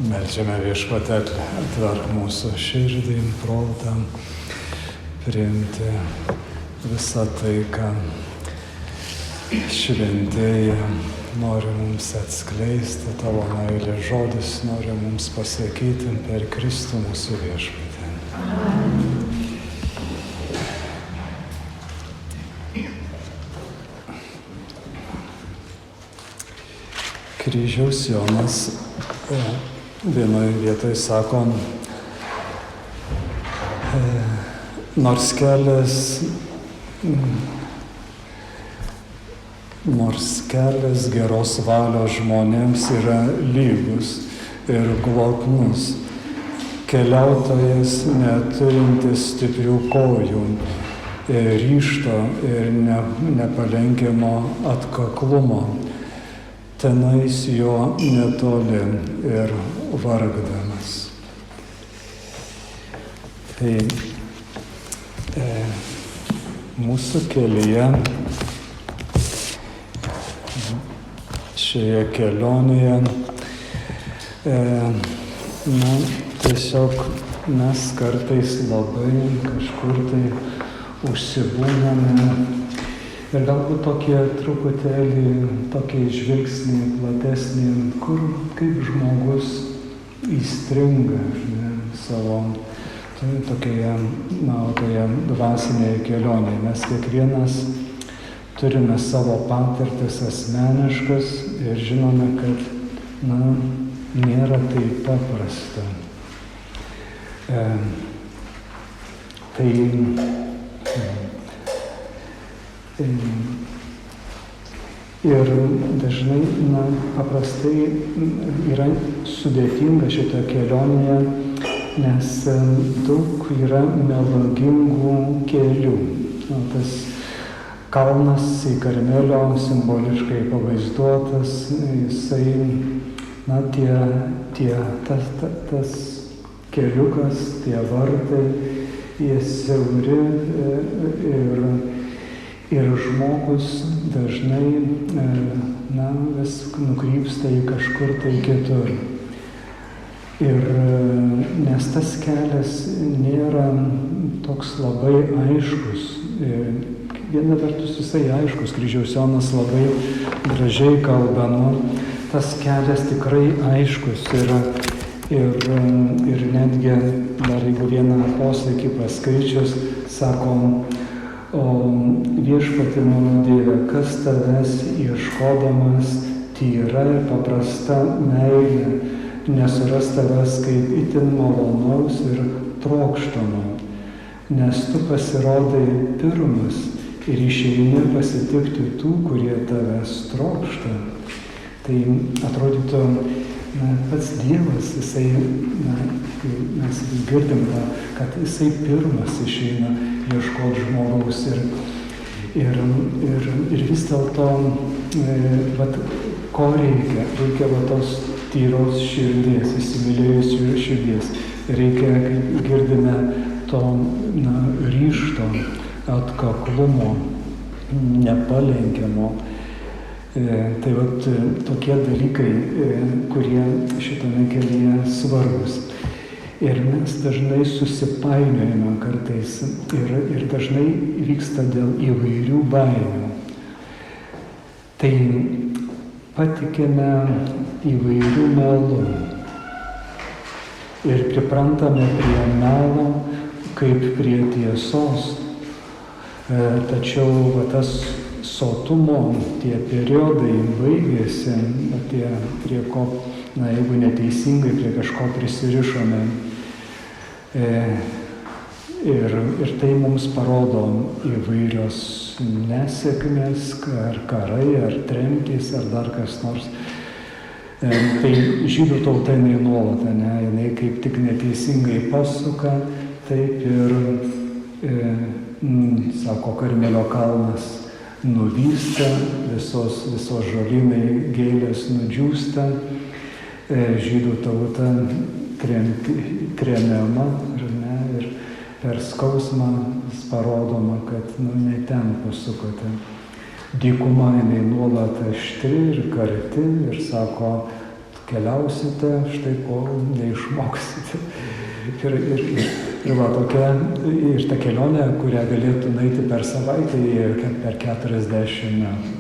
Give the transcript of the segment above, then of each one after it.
Meldžiame Viešpatie, atverk mūsų širdį, protą, priimti visą tai, ką šventėja nori mums atskleisti, tavo meilės žodis nori mums pasakyti per Kristų mūsų Viešpatį. Kryžiaus Jonas vienoje vietoje sako, nors kelias geros valios žmonėms yra lygus ir glotnus, keliautojas neturintis stiprių kojų, ryžto ir nepalenkiamo atkaklumo, tenais jo netoli ir vargdamas. Tai mūsų kelyje, šioje kelionėje, tiesiog mes kartais labai kažkur tai užsibūname ir galbūt tokie truputėlį, tokie žvilgsnį platesnį, kur kaip žmogus įstringa savo tokioje, toje dvasinėje kelionėje. Mes kiekvienas turime savo patirtis asmeniškas ir žinome, kad nėra taip paprasta. Ir dažnai, paprastai yra sudėtinga šitoje kelionėje, nes daug yra melagingų kelių. Tas kalnas į Karmelio simboliškai pavaizduotas, jisai, tas keliukas, tie vartai, jie siauri ir žmogus dažnai vis nukrypsta į kažkur tai kitur. Ir nes tas kelias nėra toks labai aiškus. Viena vertus jisai aiškus, Kryžiaus Jonas labai gražiai kalba, tas kelias tikrai aiškus ir netgi dar jeigu vieną posakį paskaičius, sakom, o Viešpatie mano Dieve, kas tavęs ieškodamas tyra ir paprasta meilė, nesuras tavęs kaip itin malonaus ir trokštamo, nes tu pasirodai pirmas ir išeini pasitikti tų, kurie tavęs trokšta. Tai atrodytų, pats Dievas, jisai, mes vis girdim, kad jisai pirmas išeina ieškoti žmogaus ir vis dėlto, ko reikia? Reikia tos tyros širdies, įsimylėjusių širdies. Reikia, kaip girdime, to ryžto, atkaklumo, nepalenkiamo. Tai tokie dalykai, kurie šitame kelyje svarbus. Ir mes dažnai susipainiojame kartais ir dažnai vyksta dėl įvairių baimių. Tai patikime įvairių melų ir priprantame prie melo kaip prie tiesos. Tačiau tas sotumo, tie periodai baigėsi, prie ko, jeigu neteisingai prie kažko prisirišome. Ir tai mums parodo įvairios nesėkmės, ar karai, ar tremtys, ar dar kas nors. Tai žydų tauta jinai nuolat, jinai kaip tik neteisingai pasuka, taip ir, sako, Karmelio kalnas nuvysta, visos žolynai, gėlės nudžiūsta, žydų tauta tremiama, ir per skausmą parodoma, kad ne ten pasukote. Dykuma jinai nuolat aštri ir karti ir sako, keliausite, štai ko neišmoksite. Ir va tokia, ir ta kelionė, kurią galėtų nueiti per savaitę, per 40 metų.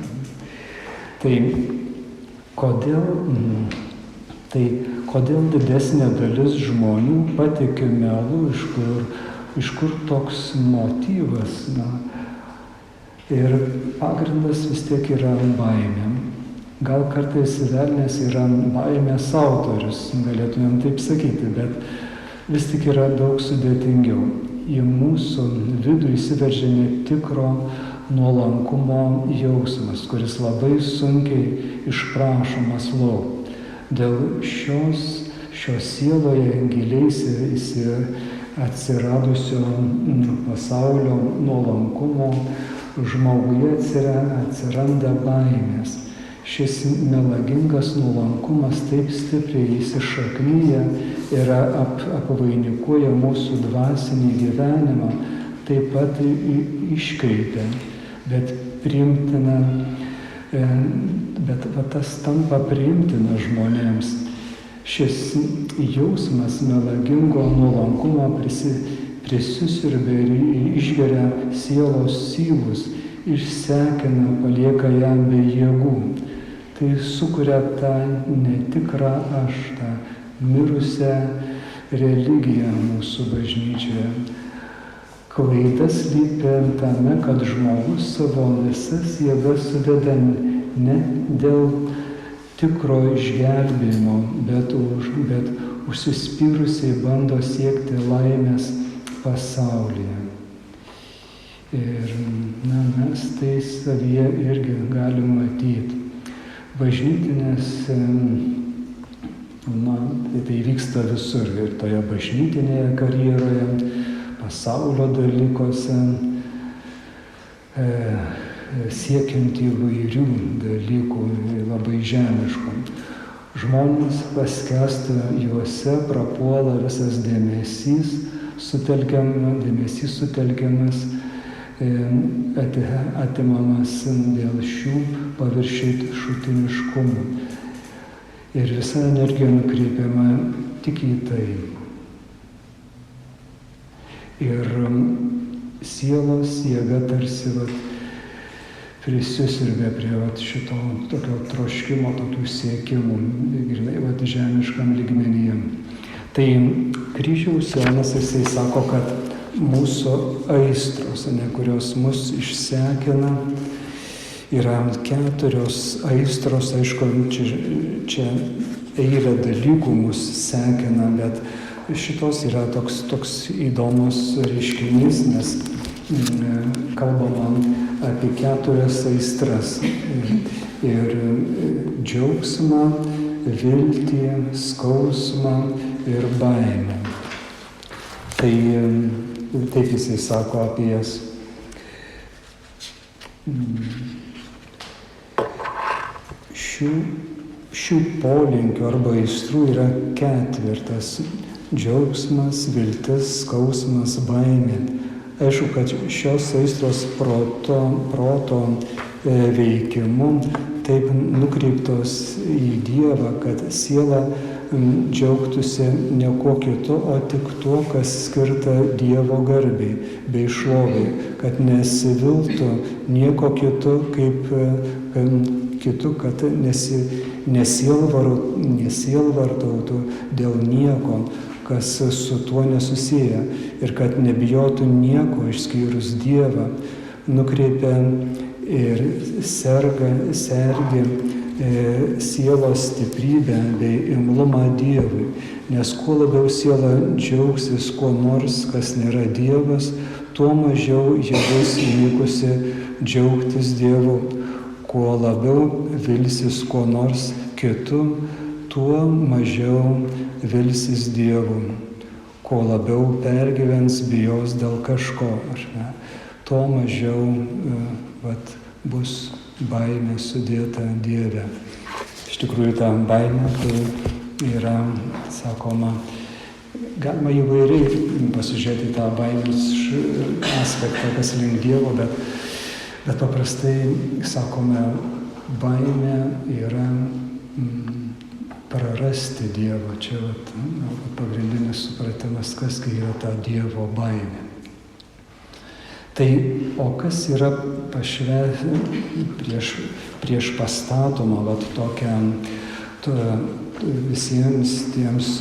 Tai kodėl didesnė dalis žmonių patiki melu, iš kur toks motyvas? Ir pagrindas vis tiek yra baimė. Gal kartais velnias yra baimės autorius, galėtumėm taip sakyti, bet vis tik yra daug sudėtingiau. Į mūsų vidų įsiveržia netikro nuolankumo jausmas, kuris labai sunkiai išprašomas lauk. Dėl šios sieloje giliai atsiradusio pasaulio nuolankumo žmoguje atsiranda baimės. Šis melagingas nuolankumas taip stipriai įsišaknyja ir apvainikuoja mūsų dvasinį gyvenimą, taip pat iškreipia, bet priimtina, bet tas tampa priimtina žmonėms. Šis jausmas melagingo nuolankumo prisisiurbia ir išgeria sielos syvus, išsekina, palieka ją be jėgų. Tai sukuria tą netikrą aš, tą mirusią religiją mūsų bažnyčioje. Klaida slypi tame, kad žmogus savo visas jėgas sudeda ne dėl tikro išgelbėjimo, bet užsispyrusiai bando siekti laimės pasaulyje. Ir mes tai savyje irgi galim matyti. Bažnytinės, tai vyksta visur, ir toje bažnytinėje karjeroje, pasaulio dalykuose, siekiant įvairių dalykų, labai žemiškų. Žmonės paskęsta juose, prapuola visas dėmesys sutelkiamas, atimamas dėl šių paviršutiniškumų. Ir visa energija nukreipiama tik į tai. Ir sielos jėga tarsi prisisiurbia prie šito tokio troškimo, tokių siekimų, grynai žemiškam lygmenyje. Tai kryžiaus Jonas, jisai sako, kad mūsų aistros, kurios mus išsekina, yra 4 aistros, aišku, čia eilė dalykų mus sekina, bet šitos yra toks įdomus reiškinys, nes kalbama apie 4 aistras. Ir džiaugsmą, viltį, skausmą ir baimę. Tai taip jisai sako apie jas. Šių polinkių arba aistrų yra 4: džiaugsmas, viltis, skausmas, baimė. Aišku, kad šios aistros proto veikimu taip nukreiptos į Dievą, kad siela džiaugtųsi ne kuo kitu, o tik tuo, kas skirta Dievo garbei bei šloviai, kad nesiviltų nieko kitu, kad nesielvartautų dėl nieko, kas su tuo nesusiję, ir kad nebijotų nieko išskyrus Dievą, nukreipia ir sergi sielos stiprybę bei imlumą Dievui, nes kuo labiau siela džiaugsis kuo nors, kas nėra Dievas, tuo mažiau jie bus įvykusi džiaugtis Dievu. Kuo labiau vilsis kuo nors kitu, tuo mažiau vilsis Dievu. Kuo labiau pergyvens, bijos dėl kažko, tuo mažiau bus baimė sudėta Dieve. Iš tikrųjų, ta baimė tai yra, sakoma, galima įvairiai pasižiūrėti tą baimės aspektą, kas link Dievo, bet paprastai, sakome, baimė yra prarasti Dievą. Čia pagrindinis supratimas, kas yra ta Dievo baimė. Tai, o kas yra prieš pastatoma tokiam visiems tiems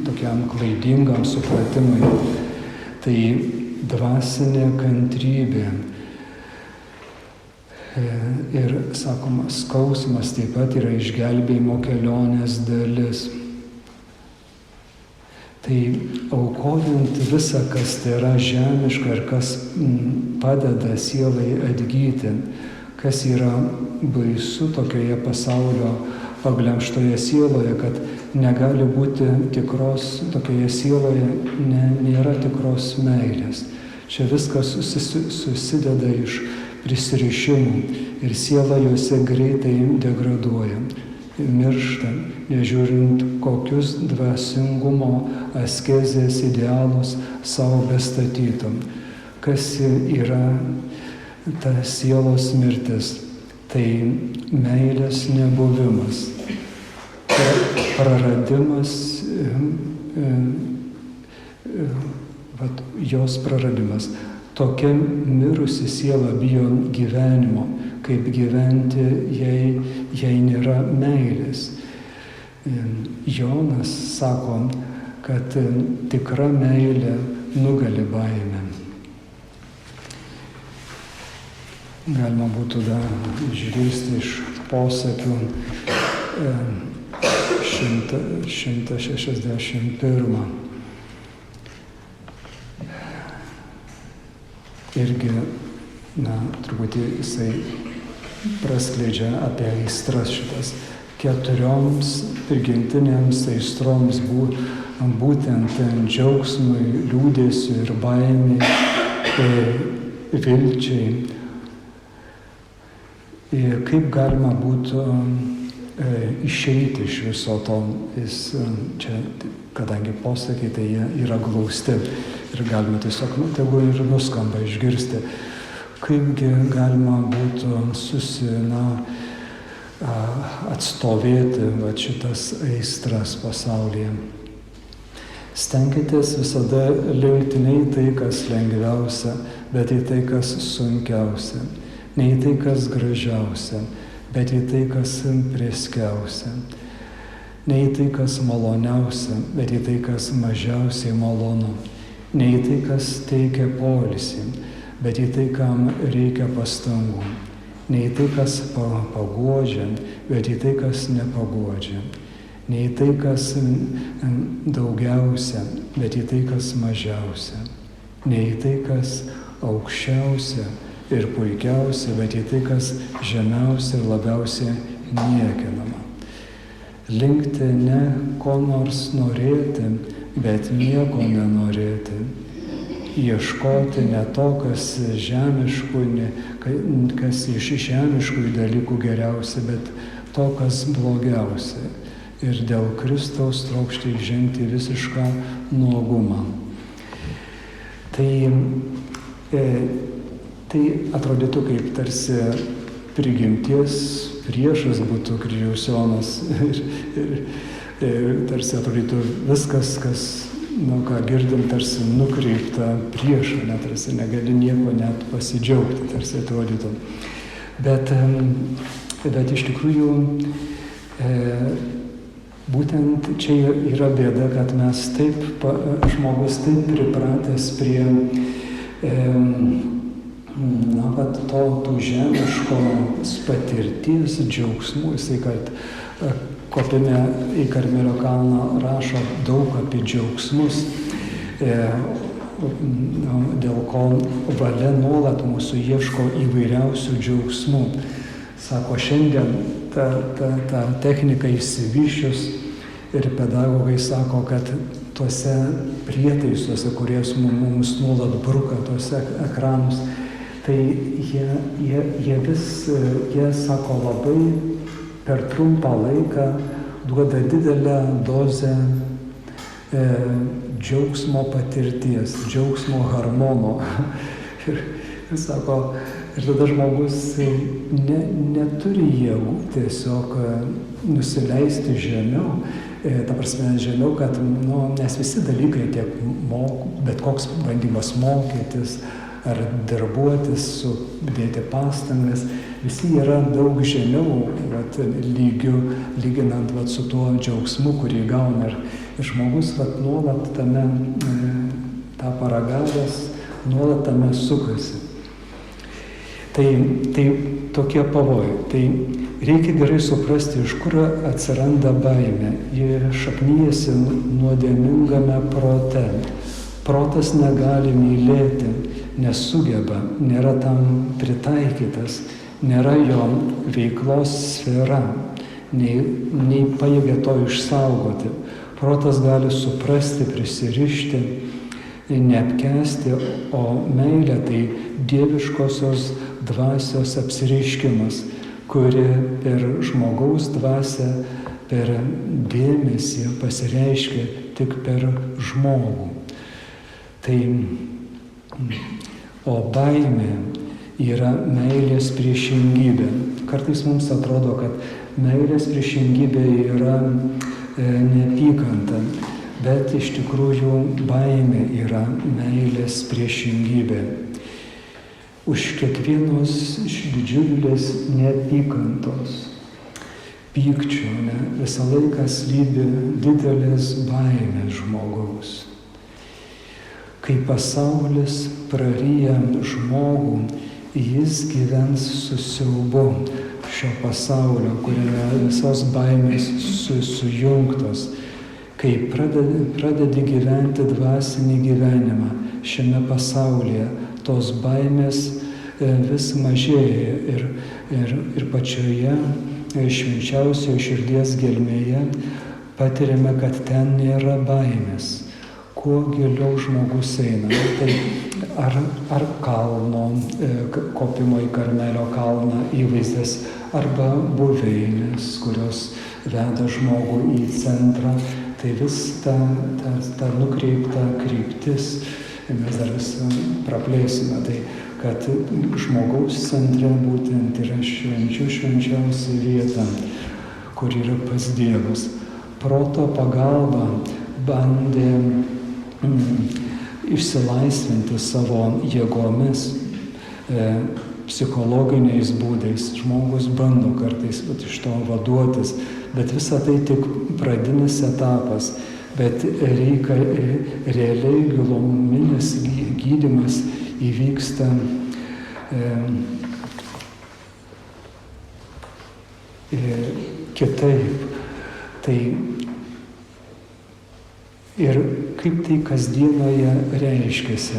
tokiam klaidingam supratimui, tai dvasinė kantrybė. Ir, sakoma, skausmas taip pat yra išgelbėjimo kelionės dalis. Tai aukojant visą, kas tai yra žemiška ir kas padeda sielai atgyti, kas yra baisu tokioje pasaulio paglemžtoje sieloje, kad negali būti tikros, tokioje sieloje nėra tikros meilės. Čia viskas susideda iš prisirišimų ir siela juose greitai degraduoja, miršta, nežiūrint kokius dvasingumo askezės idealus savo bestatytum. Kas yra ta sielos mirtis? Tai meilės nebuvimas, praradimas, jos praradimas. Tokia mirusi siela bijo gyvenimo, kaip gyventi, jei nėra meilės. Jonas sako, kad tikra meilė nugali baimę. Galima būtų išgirsti iš posakių 161. Irgi, truputį jisai praskleidžia apie aistras šitas. 4 prigimtinėms aistroms būtent džiaugsmui, liūdesiui ir baimiai, vilčiai. Kaip galima būtų išeiti iš viso to, čia, kadangi posakiai, tai jie yra glausti ir galima tiesiog, tegu ir nuskamba išgirsti, kaipgi galima būtų atstovėti šitas aistras pasaulyje. Stenkitės visada linkti ne į tai, kas lengviausia, bet į tai, kas sunkiausia. Ne į tai, kas gražiausia, bet į tai, kas prėskiausia. Ne į tai, kas maloniausia, bet į tai, kas mažiausiai malonu. Ne į tai, kas teikia poilsį, bet į tai, kam reikia pastangų. Ne į tai, kas paguodžia, bet į tai, kas nepaguodžia. Ne į tai, kas daugiausia, bet į tai, kas mažiausia. Ne į tai, kas aukščiausia ir puikiausia, bet į tai, kas žemiausia ir labiausiai niekinama. Linkti ne ko nors norėti, bet nieko nenorėti. Ieškoti ne to, kas žemiškų, kas iš žemiškų dalykų geriausia, bet to, kas blogiausia. Ir dėl Kristaus trokšti žengti visišką nuogumą. Tai atrodytų kaip tarsi prigimties priešas būtų kryžiaus Jonas. Ir tarsi atrodytų viskas, kas, ką girdim, tarsi nukreipta priešą, tarsi negali nieko net pasidžiaugti, tarsi atrodytų. Bet iš tikrųjų būtent čia yra bėda, kad mes žmogus taip pripratęs prie tų žemiškos patirties džiaugsmų. Jisai, kad kopime į Karmelio kalną, rašo daug apie džiaugsmus, dėl ko valia nuolat mūsų ieško įvairiausių džiaugsmų. Sako, šiandien ta technika išsivyščius ir pedagogai sako, kad tuose prietaisuose, kurie mums nuolat bruka, tuose ekranus, tai jie sako, labai per trumpą laiką duoda didelę dozę džiaugsmo patirties, džiaugsmo hormono. Ir sako, Ir tada žmogus neturi jėgų tiesiog nusileisti žemiau, ta prasme žemiau, kad nes visi dalykai tiek bet koks bandymas mokytis ar darbuotis, sudėti pastangas, visi yra daug žemiau lyginant su tuo džiaugsmu, kurį gauna. Ir žmogus nuolat tame, tą paragavęs, nuolat tame sukasi. Tai tokie pavojai. Tai reikia gerai suprasti, iš kur atsiranda baimė. Ji šaknyjasi nuodėmingame prote. Protas negali mylėti, nesugeba, nėra tam pritaikytas, nėra jo veiklos sfera, nei pajėgia to išsaugoti. Protas gali suprasti, prisirišti, neapkęsti, o meilė tai dieviškosios dvasios apsireiškimas, kuri per žmogaus dvasią, per dėmesį pasireiškia tik per žmogų. O baimė yra meilės priešingybė. Kartais mums atrodo, kad meilės priešingybė yra neapykanta, bet iš tikrųjų baimė yra meilės priešingybė. Už kiekvienos didžiulės neapykantos, pykčio, visą laiką slypi didelės baimės žmogaus. Kai pasaulis praryja žmogų, jis gyvens su siaubu šio pasaulio, kuriame visos baimės sujungtos. Kai pradedi gyventi dvasinį gyvenimą šiame pasaulyje, tos baimės vis mažėja ir pačioje švenčiausioje širdies gelmėje patiriame, kad ten nėra baimės. Kuo giliau žmogus eina, tai ar kalno, kopimo į Karmelio kalną įvaizdis, arba buveinės, kurios veda žmogų į centrą, tai vis ta nukreipta kryptis, mes dar vis praplėsime, tai kad žmogaus centre būtent yra švenčiausia vieta, kur yra pas Dievas. Proto pagalba bandė išsilaisvinti savo jėgomis, psichologiniais būdais. Žmogus bando kartais iš to vaduotis, bet visa tai tik pradinis etapas. Bet realiai giluminis gydymas įvyksta kitaip. Tai ir kaip tai kasdienoje reiškiasi.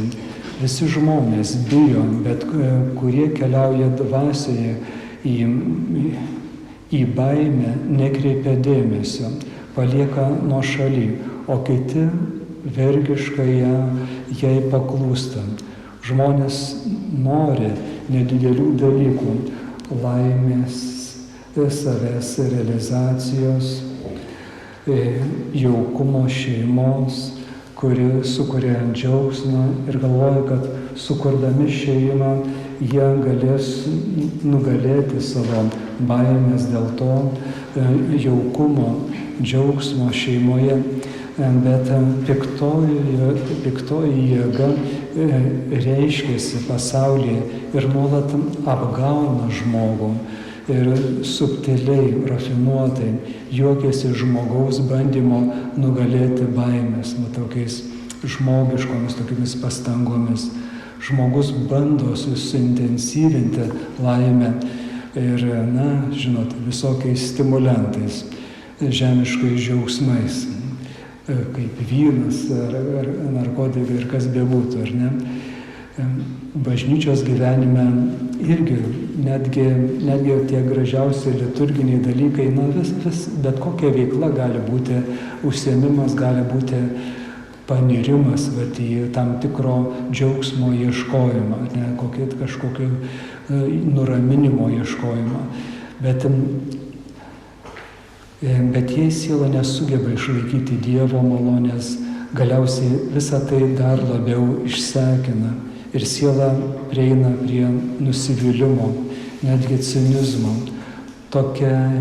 Visi žmonės bijo, bet kurie keliauja dvasioje į baimę, nekreipia dėmesio, palieka nuošaly, o kiti vergiškai jai paklūsta. Žmonės nori nedidelių dalykų, laimės, savęs realizacijos, jaukumo šeimos, kuri sukuria džiaugsmą ir galvoja, kad sukurdami šeimą jie galės nugalėti savo baimės dėl to jaukumo, džiaugsmo šeimoje. Bet piktoji jėga reiškiasi pasaulyje ir nuolat apgauna žmogų. Ir subtiliai, rafinuotai juokiasi žmogaus bandymo nugalėti baimės, tokiais žmogiškomis tokiamis pastangomis. Žmogus bando susintensyvinti laimę ir, visokiais stimulantais, žemiškais džiaugsmais, kaip vynas ar narkotikai ir kas bebūtų, ar ne? Bažnyčios gyvenime irgi netgi tie gražiausi liturginiai dalykai, bet kokia veikla gali būti, užsiėmimas gali būti panirimas į tam tikro džiaugsmo ieškojimą, kažkokio nuraminimo ieškojimą. Bet jei siela nesugeba išlaikyti Dievo malonės, galiausiai visą tai dar labiau išsekina ir siela prieina prie nusivylimo, netgi cinizmo. Tokia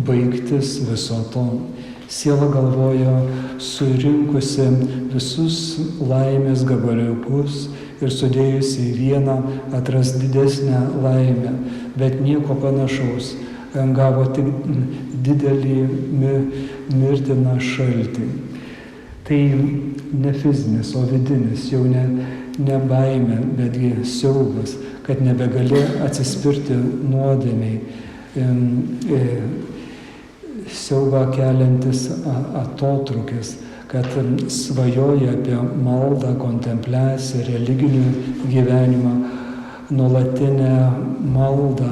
baigtis viso to. Siela galvoja, surinkusi visus laimės gabaliukus ir sudėjusi į vieną atras didesnę laimę, bet nieko panašaus. Gavo tik didelį mirtiną šaltį. Tai ne fizinis, o vidinis, jau ne baimė, betgi siaubas, kad nebegali atsispirti nuodėmiai. Siaubą keliantis atotrūkis, kad svajoja apie maldą, kontempliaciją, religinį gyvenimą, nuolatinę maldą,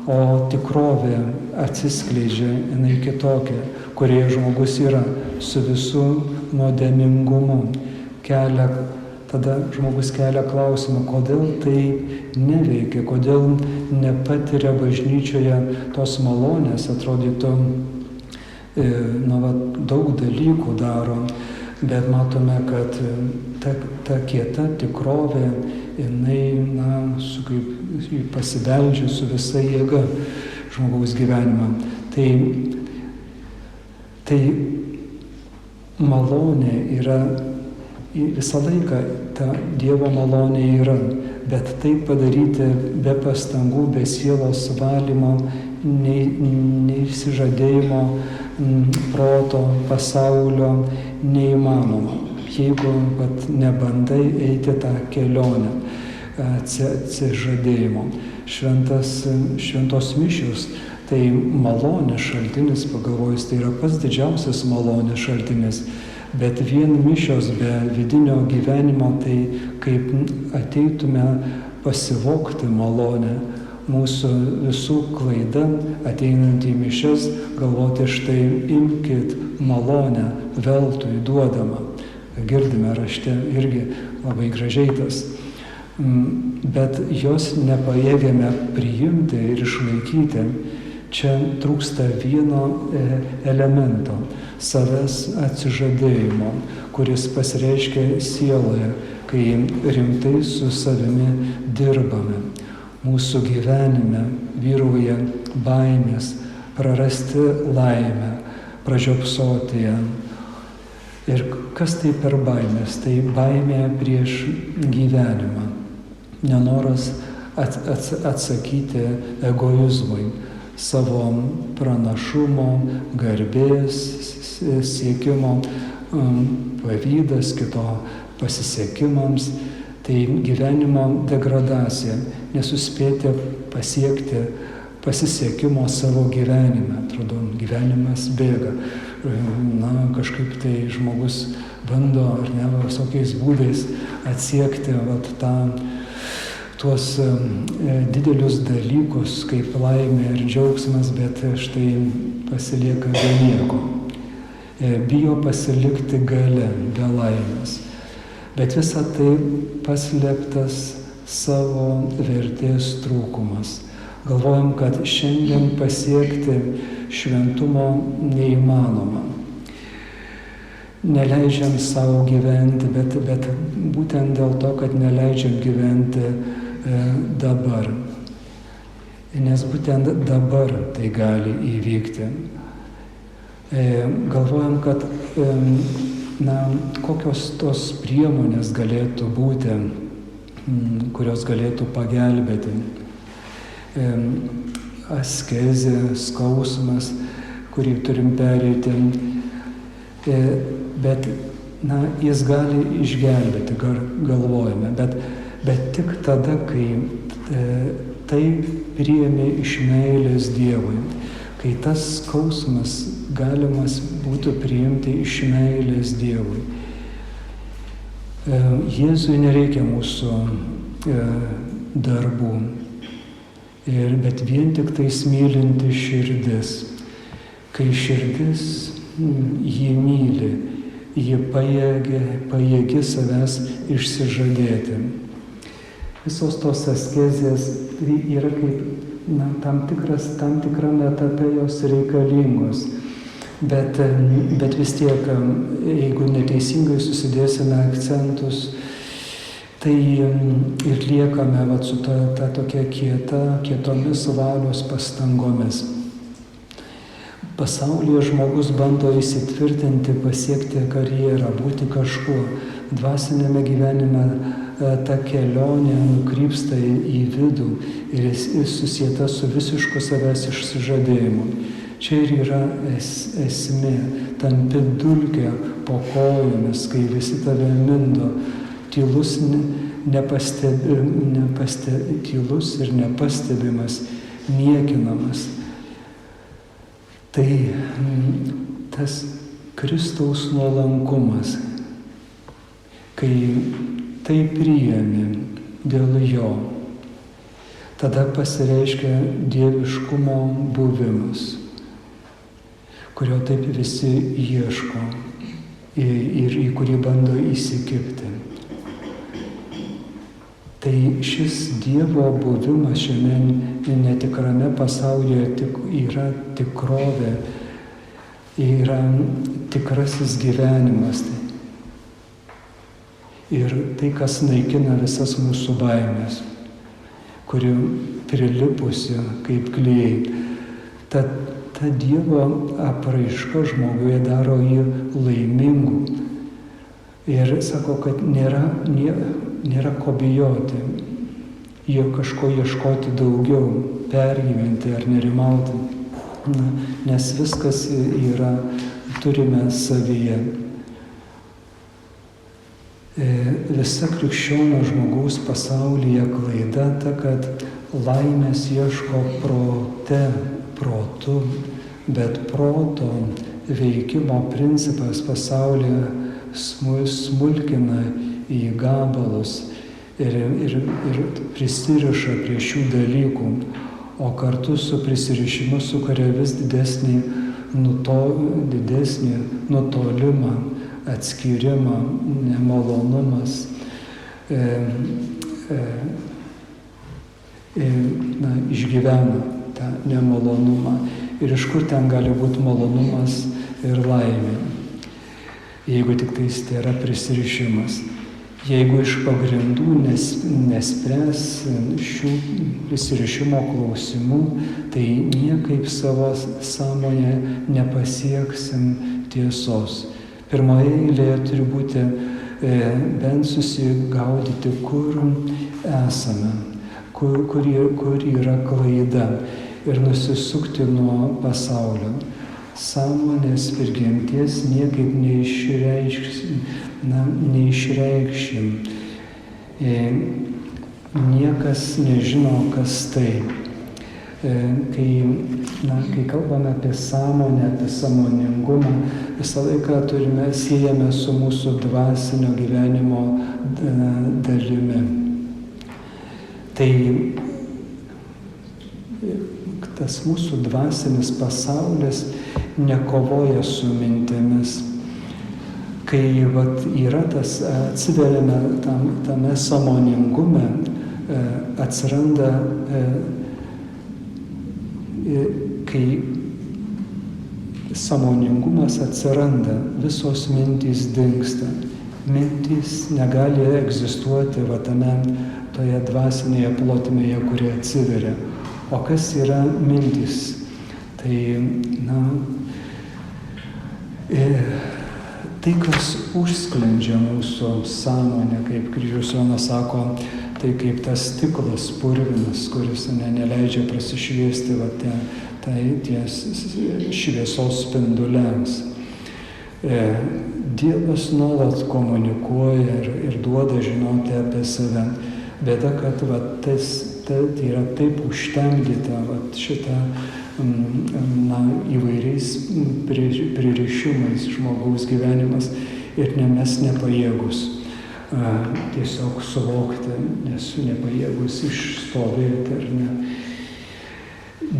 o tikrovė atsiskleidžia, jinai kitokia, kurioje žmogus yra su visų nuodėmingumu. Tada žmogus kelia klausimą, kodėl tai neveikia, kodėl nepatiria bažnyčioje tos malonės, atrodytų, daug dalykų daro, bet matome, kad ta kieta tikrovė, jinai, pasibeldžia su visa jėga žmogaus gyvenimą. Tai malonė yra, visą laiką ta Dievo malonė yra, bet tai padaryti be pastangų, be sielos valymo, neišsižadėjimo, proto, pasaulio neįmanoma, jeigu nebandai eiti tą kelionę atsižadėjimo. Šventos mišios, tai malonės šaltinis, pagalvojus, tai yra pats didžiausias malonės šaltinis, bet vien mišios be vidinio gyvenimo, tai kaip ateitume pasivokti malonę. Mūsų visų klaida, ateinant į mišias, galvoti, štai imkit malonę, veltui duodama. Girdime rašte irgi labai gražiai tas. Bet jos nepajėgiame priimti ir išlaikyti. Čia trūksta vieno elemento - savęs atsižadėjimo, kuris pasireiškia sieloje, kai rimtai su savimi dirbame. Mūsų gyvenime vyrauja baimės, prarasti laimę, pražiopsoti ją. Ir kas tai per baimės? Tai baimė prieš gyvenimą. Nenoras atsakyti egoizmui, savo pranašumo, garbės siekimo, pavydas kito pasisekimams. Tai gyvenimo degradacija, nesuspėti pasiekti pasisekimo savo gyvenime. Atrodo, gyvenimas bėga. Kažkaip tai žmogus bando, ar ne, visokiais būdais atsiekti tuos didelius dalykus, kaip laimė ir džiaugsmas, bet štai pasilieka be nieko. Bijo pasilikti gale, be laimės. Bet visa tai paslėptas savo vertės trūkumas. Galvojam, kad šiandien pasiekti šventumo neįmanoma. Neleidžiam savo gyventi, bet būtent dėl to, kad neleidžiam gyventi dabar. Nes būtent dabar tai gali įvykti. Galvojam, kad kokios tos priemonės galėtų būti, kurios galėtų pagelbėti. Askezė, skausmas, kurį turim pereiti, bet jis gali išgelbėti, galvojame, bet tik tada, kai tai priėmė iš meilės Dievui, kai tas skausmas galimas būtų priimti iš meilės Dievui. Jėzui nereikia mūsų darbų, bet vien tik tais mylinti širdis. Kai širdis jį myli, ji pajėgi savęs išsižadėti. Visos tos askezės yra kaip tam tikrame etape jos reikalingos. Bet vis tiek, jeigu neteisingai susidėsime akcentus, Tai ir liekame vat, su ta tokia kietomis valios pastangomis. Pasaulyje žmogus bando įsitvirtinti, pasiekti karjerą, būti kažkuo. Dvasinėme gyvenime ta kelionė nukrypsta į vidų ir susieta su visišku savęs išsižadėjimu. Čia ir yra esmė, tampi dulkė po kojomis, kai visi tave mindo, tylus ir nepastebimas, niekinamas. Tai tas Kristaus nuolankumas, kai tai priėmė dėl jo, tada pasireiškia dieviškumo buvimas, kurio taip visi ieško ir į kurį bando įsikibti. Tai šis Dievo buvimas šiame netikrame pasaulyje yra tikrovė, yra tikrasis gyvenimas. Ir tai, kas naikina visas mūsų baimės, kuri prilipusi kaip klijai. Ta Dievo apraiška žmoguje daro jį laimingu. Ir sako, kad nėra ko bijoti, jo kažko ieškoti daugiau, pergyventi ar nerimauti, nes viskas turime savyje. Visa krikščionio žmogaus pasaulyje klaida ta, kad laimės ieško protu, bet proto veikimo principas pasaulyje smulkina į gabalus ir prisiriša prie šių dalykų, o kartu su prisirišimu sukuria vis didesnį nutolimą, atskyrimą, nemalonumas, išgyvena tą nemalonumą. Ir iš kur ten gali būti malonumas ir laimė, jeigu tik tais tai yra prisirišimas. Jeigu iš pagrindų nespręs šių prisirišimo klausimų, tai niekaip savo sąmonę nepasieksim tiesos. Pirmoje eilėje turi būti bent susigaudyti, kur esame, kur yra klaida ir nusisukti nuo pasaulio. Sąmonės prigimties niekaip neišreikšim. Niekas nežino, kas tai. Kai kalbame apie sąmonę, apie sąmoningumą, visą laiką siejame su mūsų dvasinio gyvenimo dalimi. Tai tas mūsų dvasinis pasaulis nekovoja su mintimis. Kai atsiveriame tame sąmoningume, atsiranda, kai sąmoningumas atsiranda, visos mintys dingsta. Mintys negali egzistuoti toje dvasinėje plotmėje, kuri atsiveria. O kas yra mintys? Tai, tai, kas užsklendžia mūsų sąmonę, kaip Kryžiaus Jonas sako, tai kaip tas stiklas purvinas, kuris neleidžia prasišviesti ties šviesos spinduliams. Dievas nuolat komunikuoja ir duoda žinoti apie save. Bėda, kad tai yra taip užtemdyta šitą įvairiais pririšimais žmogaus gyvenimas ir mes nepajėgus tiesiog suvokti, nesu nepajėgus išstovėti ar ne.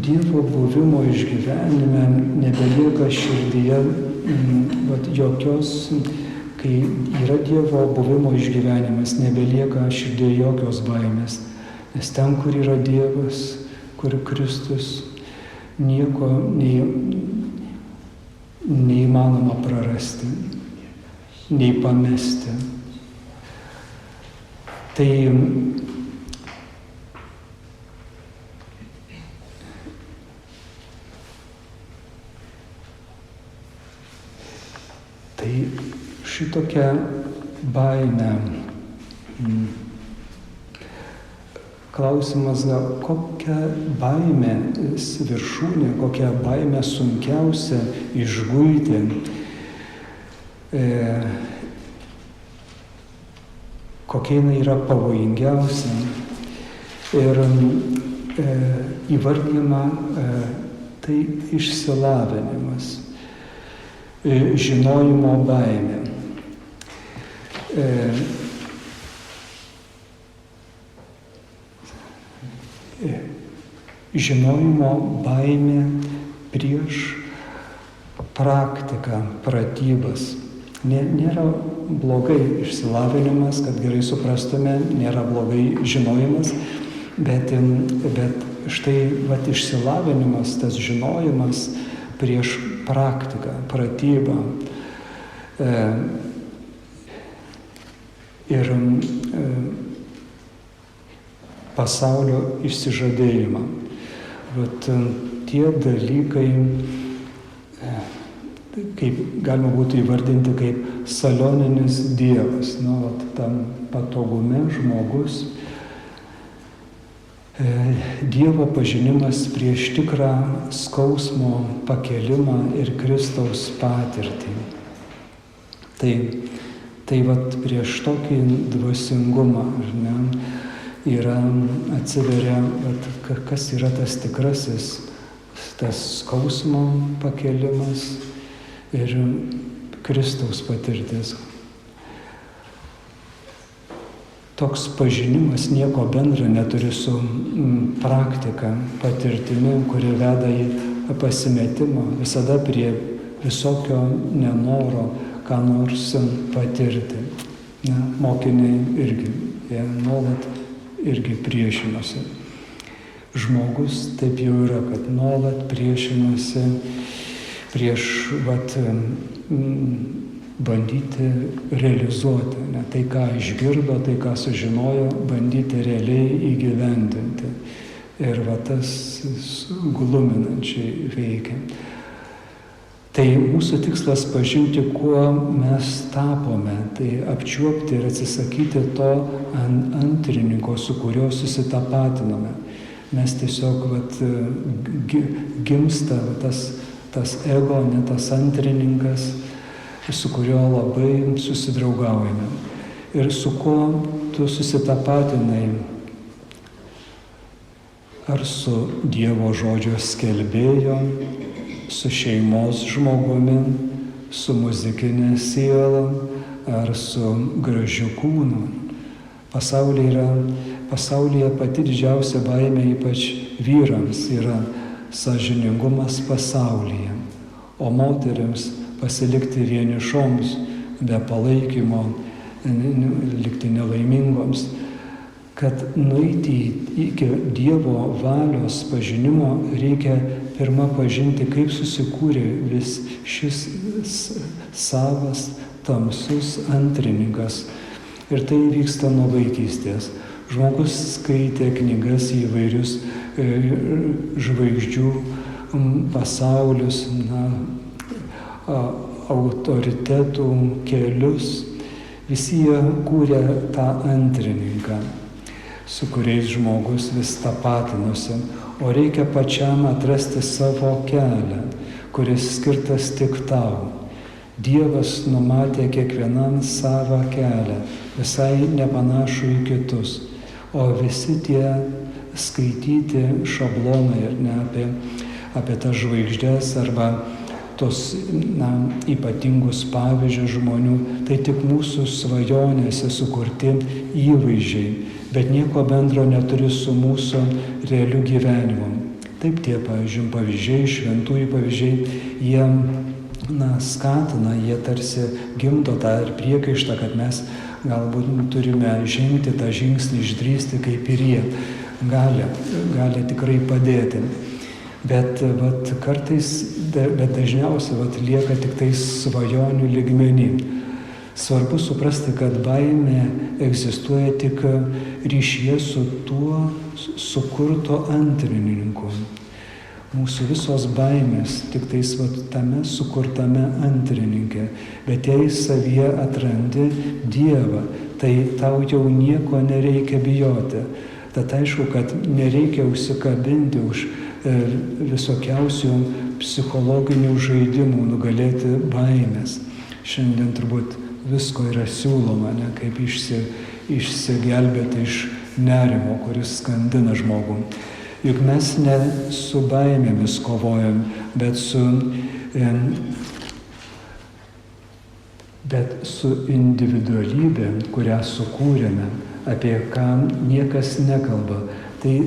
Dievo buvimo išgyvenime nebelieka širdyje jokios, kai yra Dievo buvimo išgyvenimas, nebelieka širdyje jokios baimės. Nes ten, kur yra Dievas, kur Kristus, nieko neįmanoma prarasti, nei pamesti. Tai šitokia baimė. Klausimas, kokia baimė viršūnė, kokia baimė sunkiausia išguiti. Kokia jinai yra pavojingiausia. Ir įvardyma tai išsilavinimas, žinojimo baimė. Žinojimo baimė prieš praktiką, pratybas. Nėra blogai išsilavinimas, kad gerai suprastume, nėra blogai žinojimas, bet štai išsilavinimas, tas žinojimas prieš praktiką, pratybą ir pasaulio išsižadėjimą. Tie dalykai, kaip galima būtų įvardinti, kaip salioninis dievas. Tam patogume žmogus, Dievo pažinimas prieš tikrą skausmo pakelimą ir Kristaus patirtį. Tai prieš tokį dvasingumą, atsiveria, kas yra tas tikrasis, tas skausmo pakelimas ir Kristaus patirtis. Toks pažinimas nieko bendra neturi su praktika, patirtimi, kuri veda į pasimetimą, visada prie visokio nenoro ką nors patirti. Mokiniai irgi, jie nuolat irgi priešinosi. Žmogus taip jau yra, kad nuolat priešinosi prieš bandyti realizuoti, tai ką išgirdo, tai ką sužinojo, bandyti realiai įgyvendinti. Ir tas gluminančiai veikia. Tai mūsų tikslas pažinti, kuo mes tapome, tai apčiuopti ir atsisakyti to antrininko, su kuriuo susitapatinome. Mes tiesiog gimsta tas ego, ne tas antrininkas, su kuriuo labai susidraugaujame. Ir su kuo tu susitapatinai? Ar su Dievo žodžio skelbėjo, su šeimos žmogumi, su muzikinė siela, ar su gražiu kūnu? Pasaulyje pati didžiausia baimė, ypač vyrams, yra sąžiningumas pasaulyje, o moterims pasilikti vienišoms, be palaikymo, likti nelaimingoms. Kad nueiti iki Dievo valios pažinimo, reikia pirmą pažinti, kaip susikūrė vis šis savas, tamsus antrininkas. Ir tai vyksta nuo vaikystės. Žmogus skaitė knygas į įvairius žvaigždžių pasaulius, autoritetų kelius. Visi jie kūrė tą antrininką, su kuriais žmogus vis tapatinosi. O reikia pačiam atrasti savo kelią, kuris skirtas tik tau. Dievas numatė kiekvienam savą kelią, visai nepanašų į kitus. O visi tie skaityti šablonai apie tas žvaigždės arba tos ypatingus pavyzdžius žmonių, tai tik mūsų svajonėse sukurti įvaizdžiai, bet nieko bendro neturi su mūsų realiu gyvenimu. Taip tie, pavyzdžiai, šventųjų pavyzdžiai, jie skatina, jie tarsi gimdo tą ir priekaištą, kad mes galbūt turime žengti tą žingsnį, išdrįsti kaip ir jie. Gali tikrai padėti. Bet kartais, bet dažniausiai lieka tik tai svajonių lygmenį. Svarbu suprasti, kad baimė egzistuoja tik ryšyje su tuo sukurto antrinininku. Mūsų visos baimės tik tais tame sukurtame antrininke, bet jei savyje atrandi Dievą, tai tau jau nieko nereikia bijoti. Tad aišku, kad nereikia užsikabinti už visokiausių psichologinių žaidimų nugalėti baimės. Šiandien turbūt visko yra siūloma, kaip išsigelbėti iš nerimo, kuris skandina žmogų. Juk mes ne su baimėmis kovojam, bet su individualybė, kurią sukūrėme, apie ką niekas nekalba. Tai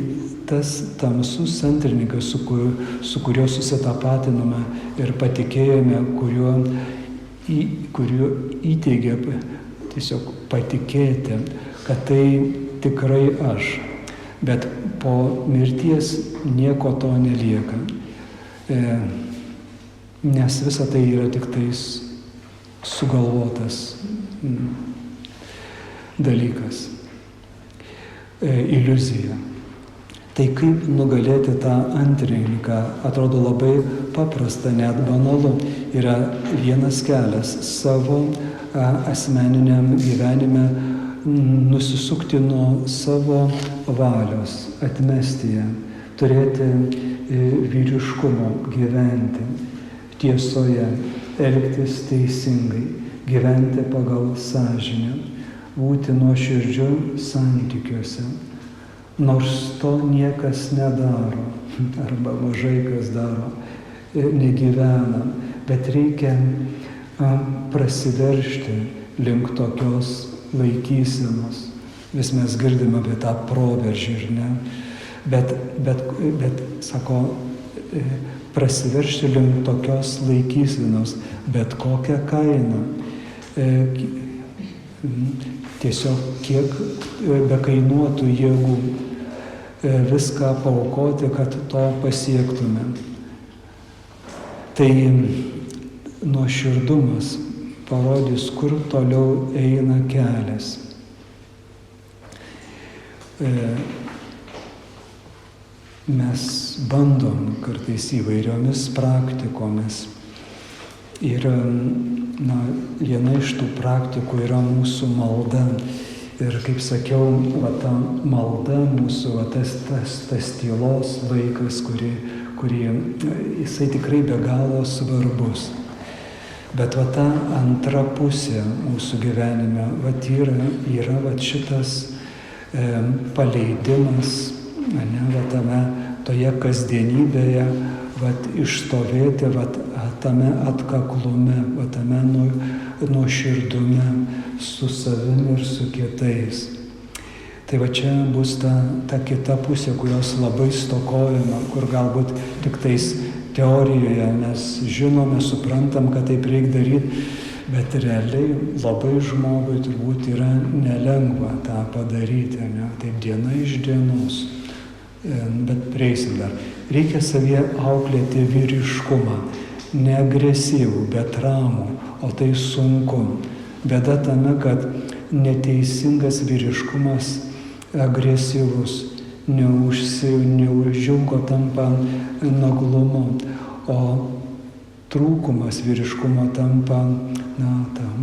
tas tamsus antrininkas, su kuriuo susitapatinome ir patikėjome, kuriuo įteigė tiesiog patikėti, kad tai tikrai aš. Bet po mirties nieko to nelieka, nes visa tai yra tik tais sugalvotas dalykas, iliuzija. Tai kaip nugalėti tą antrininką, atrodo labai paprasta, net banalu. Yra vienas kelias savo asmeniniam gyvenime nusisukti nuo savo valios, atmesti ją, turėti vyriškumo, gyventi tiesoje, elgtis teisingai, gyventi pagal sąžinę, būti nuoširdžiu santykiuose. Nors to niekas nedaro, arba mažai kas daro, negyvena, bet reikia prasiveržti link tokios laikysenos. Vis mes girdime apie tą proveržį, ir ne? Bet sako, prasiveržti link tokios laikysenos, bet kokią kainą. Tiesiog kiek bekainuotų jėgų viską paaukoti, kad to pasiektume. Tai nuoširdumas parodys, kur toliau eina kelias. Mes bandom kartais įvairiomis praktikomis. Ir viena iš tų praktikų yra mūsų malda. Ir kaip sakiau, ta malda mūsų, tas tylos laikas, kurį jisai tikrai be galo svarbus. Bet ta antra pusė mūsų gyvenime yra šitas paleidimas, toje kasdienybėje išstovėti tame atkaklume, tame nuoširdume su savimi ir su kitais. Tai čia bus ta kita pusė, kurios labai stokojama, kur galbūt tik tais teorijoje mes žinome, suprantam, kad taip reikia daryti, bet realiai labai žmogui turbūt yra nelengva tą padaryti, taip diena iš dienos. Bet prieisim dar. Reikia savyje auklėti vyriškumą, ne agresyvų, bet ramų, o tai sunku. Bėda tame, kad neteisingas vyriškumas agresyvus, neuždžiungo tampa naglumu, o trūkumas vyriškumo tampa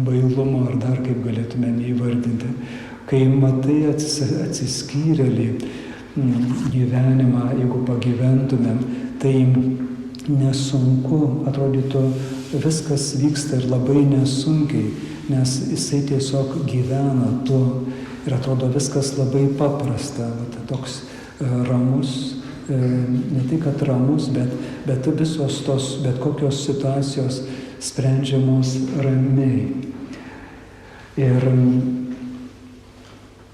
bailumo, ar dar kaip galėtume įvardinti. Kai matai atsiskyrėlį gyvenimą, jeigu pagyventumėm, tai nesunku, atrodytų viskas vyksta ir labai nesunkiai, nes jisai tiesiog gyvena tuo ir atrodo viskas labai paprasta, toks ramus, ne tik kad ramus, bet visos tos, bet kokios situacijos sprendžiamos ramiai.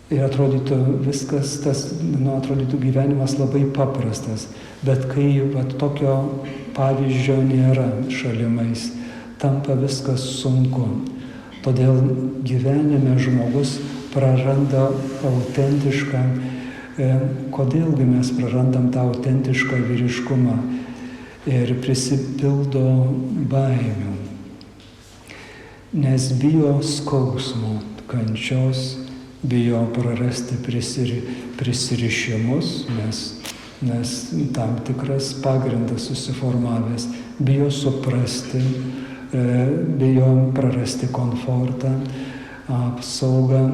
Ir atrodytų viskas, atrodytų gyvenimas labai paprastas, bet kai tokio pavyzdžio nėra šalimais, tampa viskas sunku. Todėl gyvenime žmogus praranda autentišką, kodėlgi mes prarandam tą autentišką vyriškumą ir prisipildo baimių. nes bijo skausmo, kančios, bijo prarasti prisirišimus, nes tam tikras pagrindas susiformavęs, bijo suprasti, bijo prarasti komfortą, apsaugą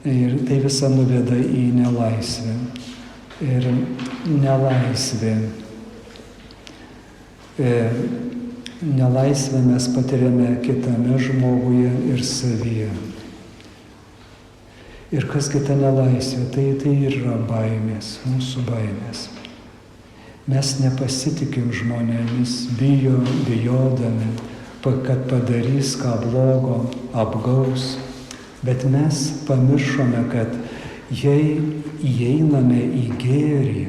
ir tai visa nuveda į nelaisvę. Ir nelaisvę mes patiriame kitame žmoguje ir savyje. Ir kas kita nelaisvė, tai yra baimės, mūsų baimės. Mes nepasitikim žmonėmis, bijodami, kad padarys ką blogo, apgaus. Bet mes pamiršome, kad jei įeiname į gėrį,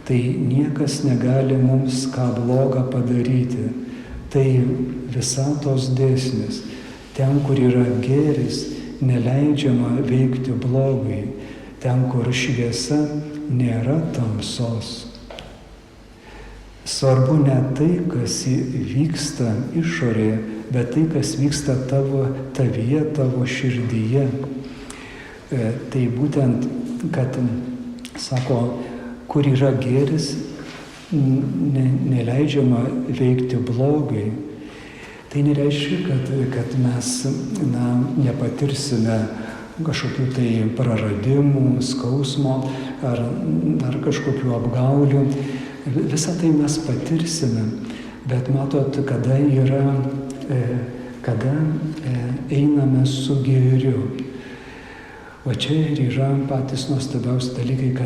tai niekas negali mums ką blogą padaryti. Tai visatos dėsnis. Ten, kur yra gėris, neleidžiama veikti blogai. Ten, kur šviesa, nėra tamsos. Svarbu ne tai, kas vyksta išorėje, bet tai, kas vyksta tavyje, tavo širdyje. Tai būtent, kad, sako, kur yra gėris, neleidžiama veikti blogai. Tai nereiškia, kad mes nepatirsime kažkokių tai praradimų, skausmo ar kažkokių apgaulių. Visą tai mes patirsime, bet matot, kada einame su gėriu. O čia ir yra patys nuostabiausi dalykai,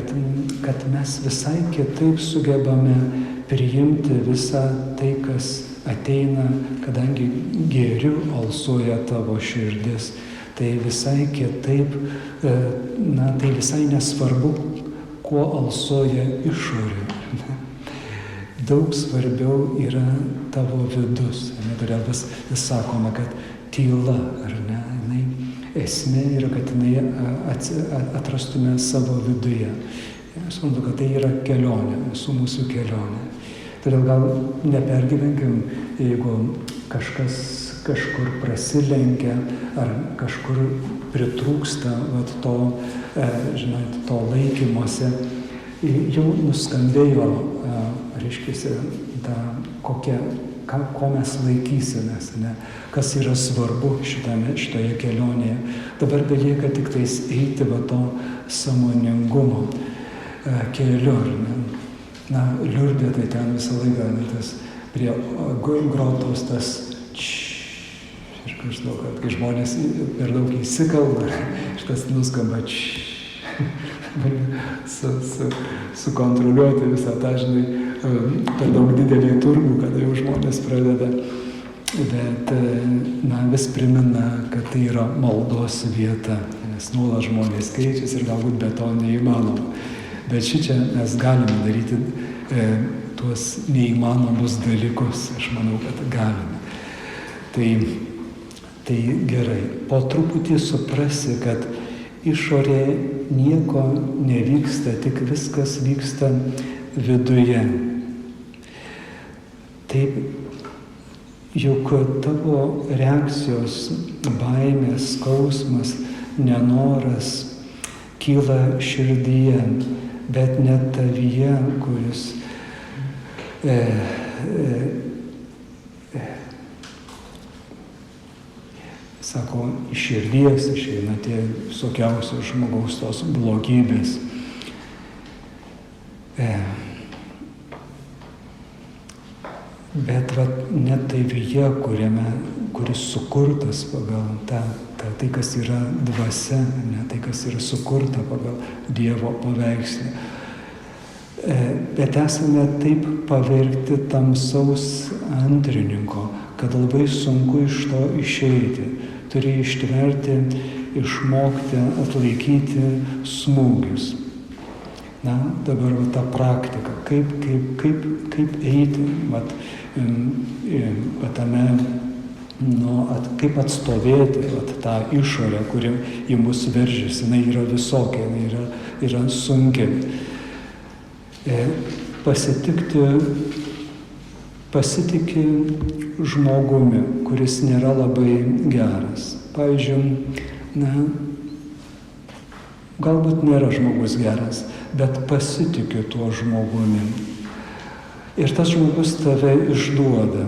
kad mes visai kitaip sugebame priimti visą tai, kas ateina, kadangi gėriu alsuoja tavo širdis. Tai visai kitaip, tai visai nesvarbu, kuo alsuoja išorė. Daug svarbiau yra tavo vidus. Todėl vis sakoma, kad tyla, ar ne? Esmė yra, kad atrastume savo viduje. Aš manau, kad tai yra kelionė, visų mūsų kelionė. Todėl gal nepergyvenkim, jeigu kažkas kažkur prasilenkia ar kažkur pritrūksta to laikymosi. Jau nuskambėjo, reiškia, ko mes laikysimės, ne? Kas yra svarbu šitoje kelionėje. Dabar belieka tik tais eiti to sąmoningumo keliu. Liurdė, tai ten visą laiką, tas prie grotos tas ir každaug, kad kai žmonės per daug įsikalba, šitas nuskamba sukontroliuoti visą tą, per daug didelį turgų, kada jau žmonės pradeda. Bet vis primena, kad tai yra maldos vieta, nes nuolat žmonės keičiasi ir galbūt be to neįmanoma. Bet šičia mes galime daryti tuos neįmanomus dalykus, aš manau, kad galime. Tai gerai, po truputį suprasi, kad išorė nieko nevyksta, tik viskas vyksta viduje. Taip, juk tavo reakcijos, baimės, skausmas, nenoras kyla širdyje, bet ne tavyje, kuris sako, iš širdies išeina tie visokiausios žmogaus tos blogybės. Bet ne tavyje, kuris sukurtas pagal tai, kas yra dvasia, ne tai, kas yra sukurta pagal Dievo paveikslą. Bet esame taip pavergti tamsaus antrininko, kad labai sunku iš to išeiti. Turi ištverti, išmokti, atlaikyti smūgius. Dabar ta praktika, kaip eiti, kaip atstovėti tą išorę, kuri į mus veržiasi, jinai yra visokia, jinai yra sunki. Pasitiki žmogumi, kuris nėra labai geras. Pavyzdžiui, galbūt nėra žmogus geras, bet pasitikiu tuo žmogumi. Ir tas žmogus tave išduoda,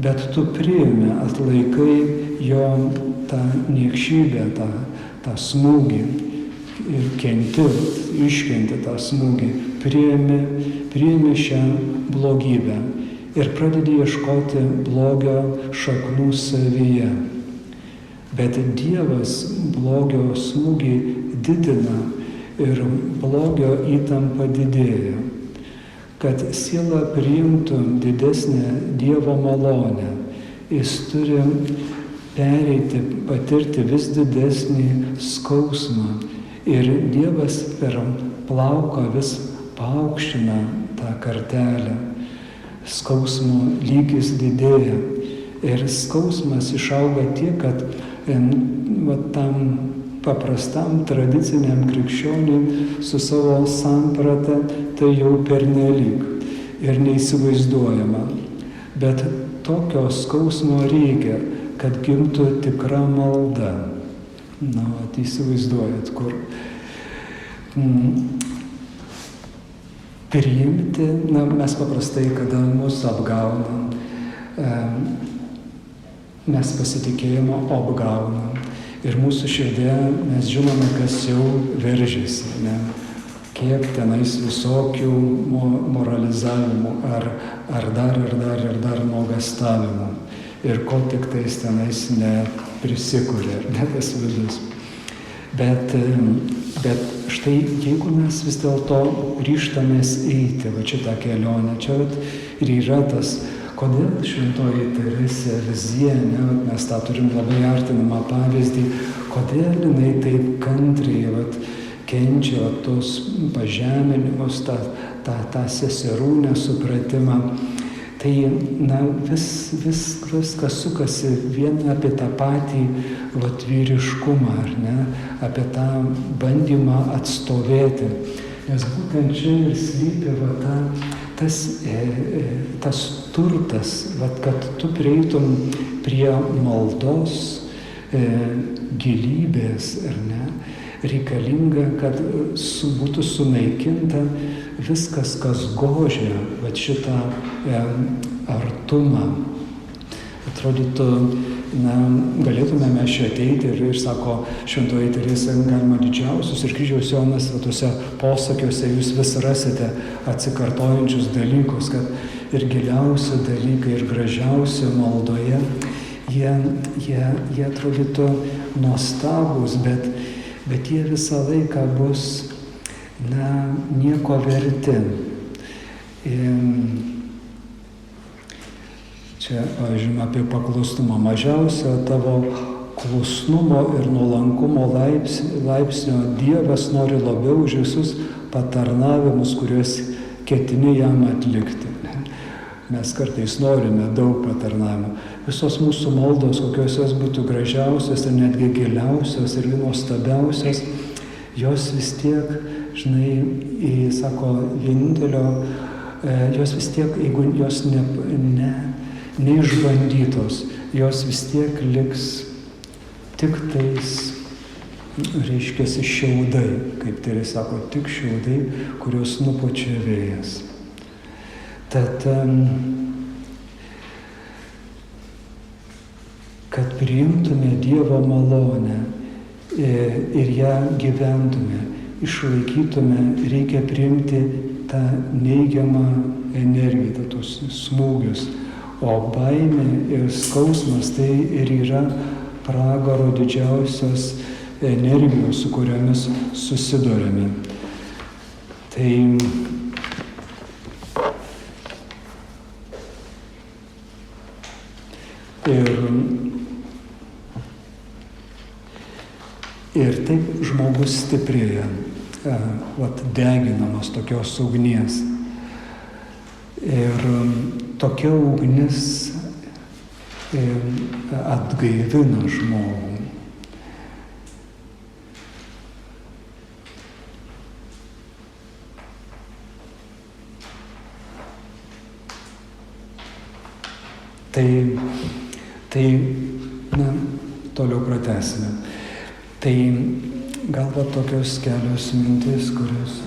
bet tu priimi, atlaikai jo tą niekšybę, tą smūgį ir iškenti tą smūgį, priimi šią blogybę ir pradedi ieškoti blogio šaknų savyje. Bet Dievas blogio smūgį didina ir blogio įtampa didėja. Kad siela priimtų didesnę Dievo malonę, jis turi patirti vis didesnį skausmą. Ir Dievas per plauką vis paaukština tą kartelę. Skausmo lygis didėja. Ir skausmas išauga tiek, kad tam paprastam tradiciniam krikščioniui su savo samprata tai jau pernelyg ir neįsivaizduojama. Bet tokio skausmo reikia, kad gimtų tikra malda. Įsivaizduojat, kur priimti, mes paprastai, kada mus apgaunam, mes pasitikėjimo apgaunam. Ir mūsų širdė mes žinome, kas jau veržiasi, kiek tenais visokių moralizavimų ar dar nuogastavimų. Ir ko tik tais tenais neprisikūrė, tas vidus. Bet štai jeigu mes vis dėlto ryžtamės eiti šitą kelionę, čia ir yra tas, kodėl šventoji Teresė Lizjienė, mes tą turim labai artimą pavyzdį, kodėl jinai taip kantriai kenčia tos pažeminimus, tą seserų nesupratimą. Tai viskas sukasi vien apie tą patį vyriškumą, ar ne, apie tą bandymą atstovėti. Nes būtent čia ir slypi tas turtas, kad tu prieitum prie maldos gilybės, ar ne, reikalinga, kad būtų sunaikinta viskas, kas gožia šitą artumą. Atrodytų, galėtume mes čia ateiti ir sako šventoji Teresė, galima didžiausius ir kryžiaus Jonas tuose posakiuose jūs vis rasite atsikartojančius dalykus, kad ir giliausi dalykai, ir gražiausi maldoje, jie atrodytų nuostabus, bet jie visą laiką bus nieko verti. Čia, pavyzdžiui, apie paklustumą. Mažiausia tavo klusnumo ir nuolankumo laipsnio Dievas nori labiau už visus patarnavimus, kuriuos ketini jam atlikti. Mes kartais norime daug patarnavimų. Visos mūsų maldos, kokios jos būtų gražiausios ir netgi giliausios ir nuostabiausios, jos vis tiek, sako, vienintelio, jos vis tiek, jeigu jos neišbandytos, jos vis tiek liks tik tais, reiškiasi, šiaudai, kaip Teresė sako, tik šiaudai, kuriuos nupučia vėjas. Tad, kad priimtume Dievo malonę ir ją gyventume, išlaikytume, reikia priimti tą neigiamą energiją, tos smūgius. O baimė ir skausmas tai ir yra pragaro didžiausios energijos, su kuriomis susidurime. Tai ir taip žmogus stiprėja, deginamas tokios ugnies. Ir tokia ugnis atgaivina žmogų. Tai na, toliau pratęsime. Tai gal va tokios kelios mintis, kurios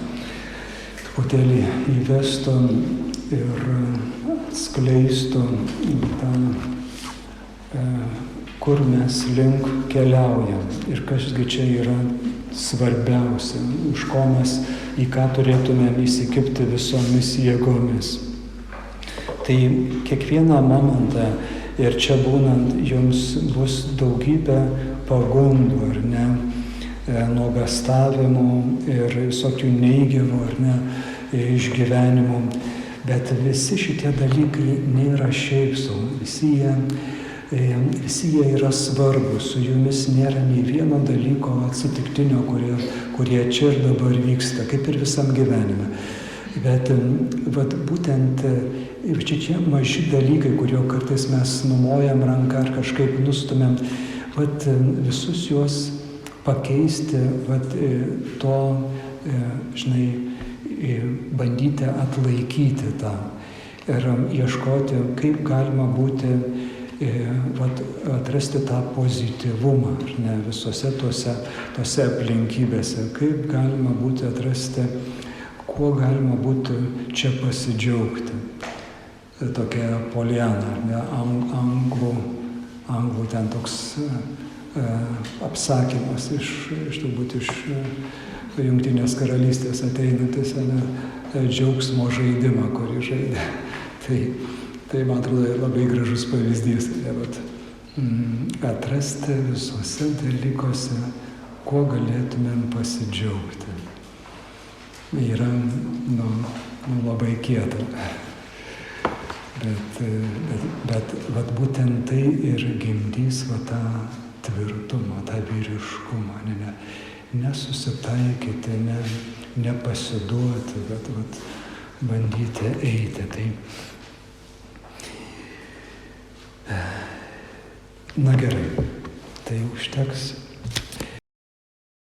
truputėlį įvestų ir skleistų tą, kur mes link keliaujam ir kasgi čia yra svarbiausia, už ko mes į ką turėtumėm įsikibti visomis jėgomis. Tai kiekvieną momentą ir čia būnant jums bus daugybė pagundų, ar ne, nuogastavimų ir visokių neigiamų, ar ne, išgyvenimų. Bet visi šitie dalykai nėra šiaip sau, visi jie yra svarbus, su jumis nėra nei vieno dalyko atsitiktinio, kurie čia ir dabar vyksta, kaip ir visam gyvenime. Bet vat, būtent čia maži dalykai, kurio kartais mes numojam ranką ar kažkaip nustumėm, vat, visus juos pakeisti, vat, to, žinai, bandyti atlaikyti tą ir ieškoti, kaip galima būti, vat, atrasti tą pozityvumą, ne, visose tose aplinkybėse, kaip galima būti atrasti, kuo galima būtų čia pasidžiaugti. Tokia Poliana, ne, anglų ten toks apsakymas turbūt iš Jungtinės karalystės ateinantis, džiaugsmo žaidimą, kurį žaidė. Tai man atrodo labai gražus pavyzdys. Atrasti visuose dalykuose, kuo galėtumėm pasidžiaugti. Yra labai kieta. Bet vat, būtent tai ir gimdys va, tą tvirtumą, tą vyriškumą. Nesusitaikyti, nepasiduoti, bet vat, bandyti eiti. Na gerai, tai užteks.